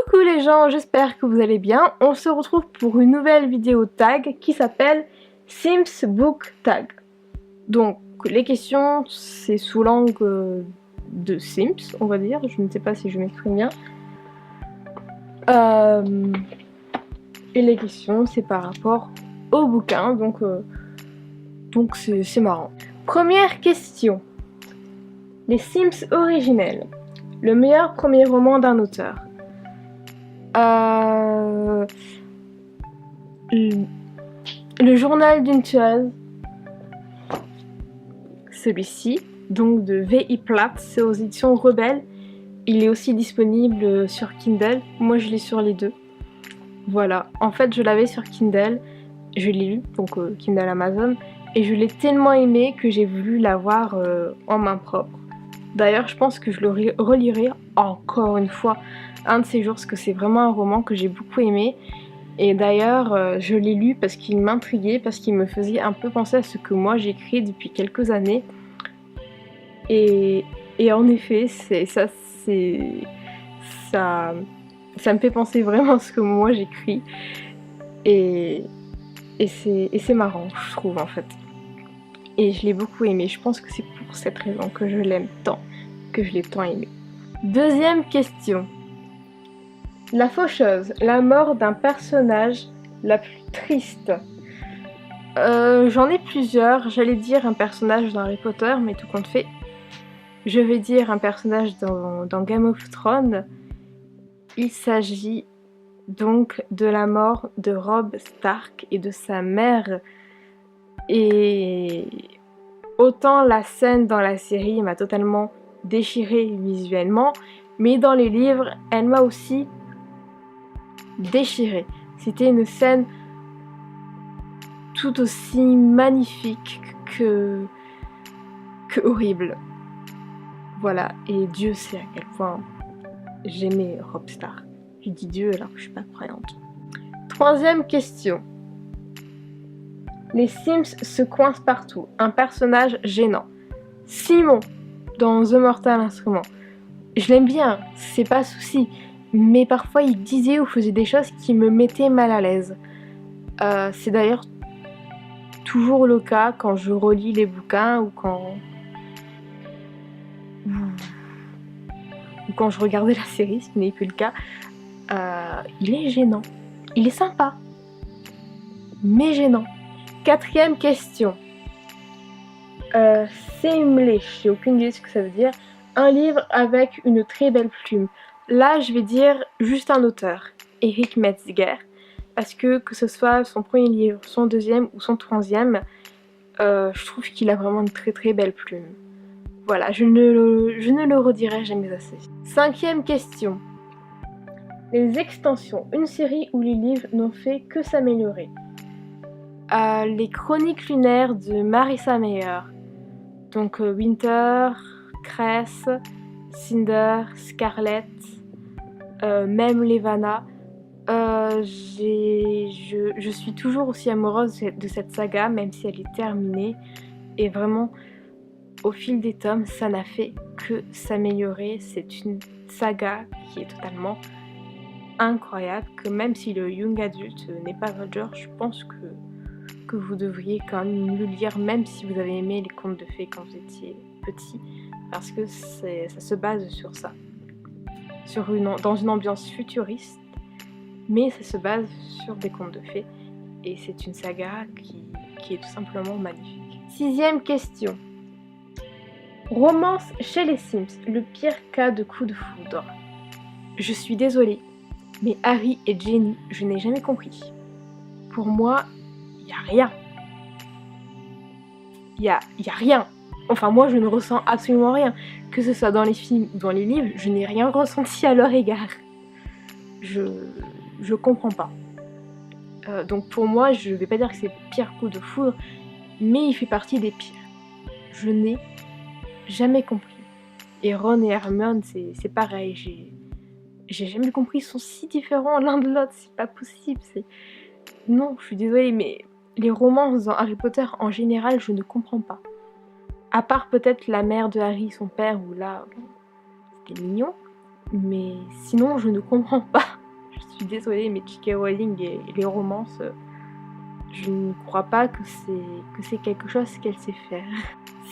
Coucou les gens, j'espère que vous allez bien. On se retrouve pour une nouvelle vidéo tag qui s'appelle Sims Book Tag. Donc les questions c'est sous l'angle de Sims, on va dire. Je ne sais pas si je m'exprime bien. Et les questions c'est par rapport au bouquin, donc c'est marrant. Première question. Les Sims originels. Le meilleur premier roman d'un auteur. Le journal d'une tueuse, celui-ci, donc de V.I. Platt, c'est aux éditions Rebelle. Il est aussi disponible sur Kindle, moi je l'ai sur les deux. Voilà, en fait je l'avais sur Kindle, je l'ai lu, donc Kindle Amazon, et je l'ai tellement aimé que j'ai voulu l'avoir en main propre. D'ailleurs je pense que je le relirai encore une fois un de ces jours, parce que c'est vraiment un roman que j'ai beaucoup aimé. Et d'ailleurs je l'ai lu parce qu'il m'intriguait, parce qu'il me faisait un peu penser à ce que moi j'écris depuis quelques années. Et en effet ça me fait penser vraiment à ce que moi j'écris. Et c'est marrant, je trouve, en fait. Et je l'ai beaucoup aimé, je pense que c'est pour cette raison que je l'aime tant, que je l'ai tant aimé. Deuxième question. La faucheuse, la mort d'un personnage la plus triste. J'en ai plusieurs, j'allais dire un personnage dans Harry Potter, mais tout compte fait. Je vais dire un personnage dans Game of Thrones. Il s'agit donc de la mort de Robb Stark et de sa mère. Et autant la scène dans la série m'a totalement déchirée visuellement, mais dans les livres, elle m'a aussi déchirée. C'était une scène tout aussi magnifique que horrible. Voilà, et Dieu sait à quel point j'aimais Robb Stark. Je dis Dieu alors que je suis pas croyante. Troisième question. Les Sims se coincent partout. Un personnage gênant. Simon, dans The Mortal Instrument. Je l'aime bien, c'est pas souci. Mais parfois il disait ou faisait des choses qui me mettaient mal à l'aise. C'est d'ailleurs toujours le cas quand je relis les bouquins ou quand je regardais la série, ce qui n'est plus le cas. Il est gênant. Il est sympa, mais gênant. Quatrième question. Seamless, j'ai aucune idée de ce que ça veut dire. Un livre avec une très belle plume. Là, je vais dire juste un auteur, Eric Metzger, parce que ce soit son premier livre, son deuxième ou son troisième, je trouve qu'il a vraiment une très très belle plume. Voilà, je ne le redirai jamais assez. Cinquième question. Les extensions, une série où les livres n'ont fait que s'améliorer. Les chroniques lunaires de Marissa Meyer. Donc Winter, Cress, Cinder, Scarlet, même Levana. Je suis toujours aussi amoureuse de cette saga, même si elle est terminée. Et vraiment, au fil des tomes, ça n'a fait que s'améliorer. C'est une saga qui est totalement incroyable, que même si le young adulte n'est pas votre genre, je pense que vous devriez quand même le lire, même si vous avez aimé les contes de fées quand vous étiez petit, parce que ça se base sur ça, dans une ambiance futuriste, mais ça se base sur des contes de fées, et c'est une saga qui est tout simplement magnifique. Sixième question. Romance chez les Sims, le pire cas de coup de foudre. Je suis désolée, mais Harry et Jenny, je n'ai jamais compris. Pour moi, il n'y a rien. Il y a rien. Enfin, moi, je ne ressens absolument rien. Que ce soit dans les films ou dans les livres, je n'ai rien ressenti à leur égard. Je comprends pas. Donc pour moi, je vais pas dire que c'est le pire coup de foudre, mais il fait partie des pires. Je n'ai jamais compris. Et Ron et Hermione, c'est pareil. J'ai jamais compris, ils sont si différents l'un de l'autre, c'est pas possible. Non, je suis désolée, mais les romances dans Harry Potter en général, je ne comprends pas. À part peut-être la mère de Harry, son père, où là, bon, c'était mignon. Mais sinon, je ne comprends pas. Je suis désolée, mais J.K. Rowling et les romances, je ne crois pas que c'est quelque chose qu'elle sait faire.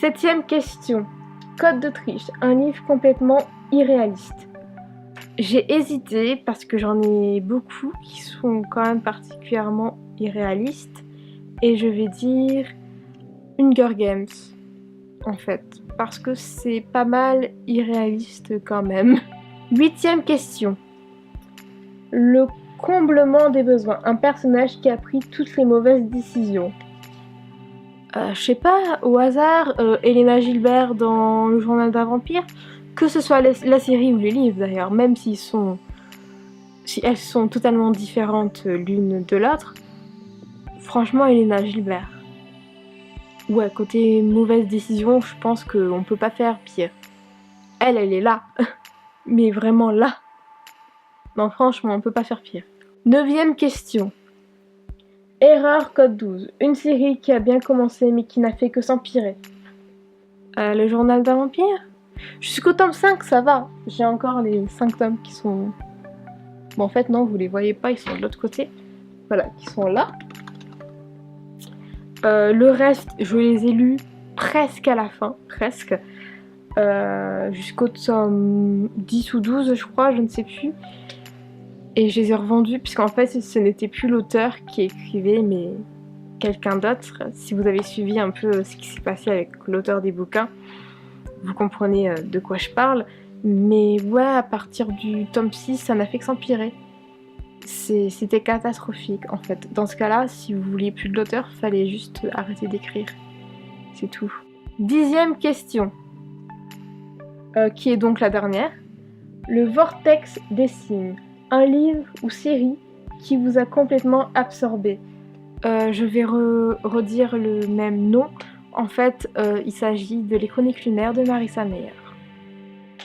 7e question. Code d'Autriche, un livre complètement irréaliste. J'ai hésité parce que j'en ai beaucoup qui sont quand même particulièrement irréalistes. Et je vais dire Hunger Games, en fait, parce que c'est pas mal irréaliste quand même. 8e question. Le comblement des besoins. Un personnage qui a pris toutes les mauvaises décisions. Je sais pas, au hasard, Elena Gilbert dans Le Journal d'un vampire, que ce soit la série ou les livres d'ailleurs, même si elles sont totalement différentes l'une de l'autre, franchement Elena Gilbert. Ouais, côté mauvaise décision, je pense qu'on peut pas faire pire. Elle est là, mais vraiment là. Non, franchement, on peut pas faire pire. 9e question. Erreur code 12. Une série qui a bien commencé mais qui n'a fait que s'empirer. Le Journal d'un vampire. Jusqu'au tome 5, ça va. J'ai encore les 5 tomes qui sont... Bon, en fait, non, vous les voyez pas, ils sont de l'autre côté. Voilà, qui sont là. Le reste, je les ai lus presque à la fin. Presque. Jusqu'au tome 10 ou 12, je crois, je ne sais plus. Et je les ai revendus, puisqu'en fait, ce n'était plus l'auteur qui écrivait, mais quelqu'un d'autre. Si vous avez suivi un peu ce qui s'est passé avec l'auteur des bouquins, vous comprenez de quoi je parle. Mais ouais, à partir du tome 6, ça n'a fait que s'empirer. C'était catastrophique, en fait. Dans ce cas-là, si vous vouliez plus de l'auteur, fallait juste arrêter d'écrire. C'est tout. 10e question, qui est donc la dernière. Le vortex des signes. Un livre ou série qui vous a complètement absorbé. Je vais redire le même nom. En fait, il s'agit de Les Chroniques lunaires de Marissa Meyer.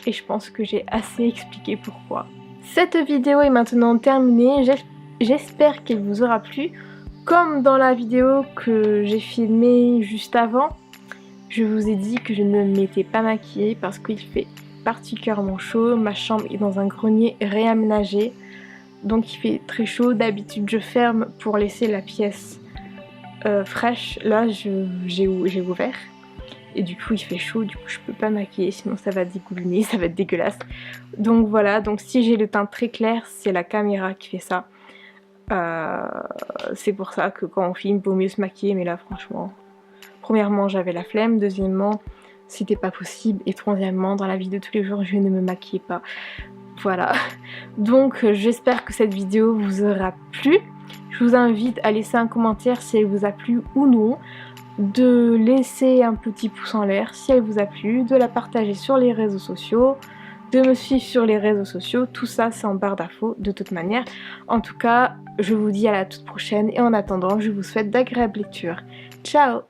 Et je pense que j'ai assez expliqué pourquoi. Cette vidéo est maintenant terminée. J'espère qu'elle vous aura plu. Comme dans la vidéo que j'ai filmée juste avant, je vous ai dit que je ne m'étais pas maquillée parce qu'il fait particulièrement chaud. Ma chambre est dans un grenier réaménagé, donc il fait très chaud. D'habitude je ferme pour laisser la pièce fraîche. Là j'ai ouvert et du coup il fait chaud, du coup je peux pas maquiller sinon ça va dégouliner, ça va être dégueulasse. Donc voilà, donc si j'ai le teint très clair, c'est la caméra qui fait ça. C'est pour ça que quand on filme il vaut mieux se maquiller, mais là franchement, premièrement j'avais la flemme, deuxièmement c'était pas possible, et troisièmement dans la vie de tous les jours je ne me maquillais pas. Voilà, donc j'espère que cette vidéo vous aura plu. Je vous invite à laisser un commentaire si elle vous a plu ou non, de laisser un petit pouce en l'air si elle vous a plu, de la partager sur les réseaux sociaux, de me suivre sur les réseaux sociaux, tout ça c'est en barre d'infos de toute manière. En tout cas, je vous dis à la toute prochaine et en attendant, je vous souhaite d'agréables lectures. Ciao!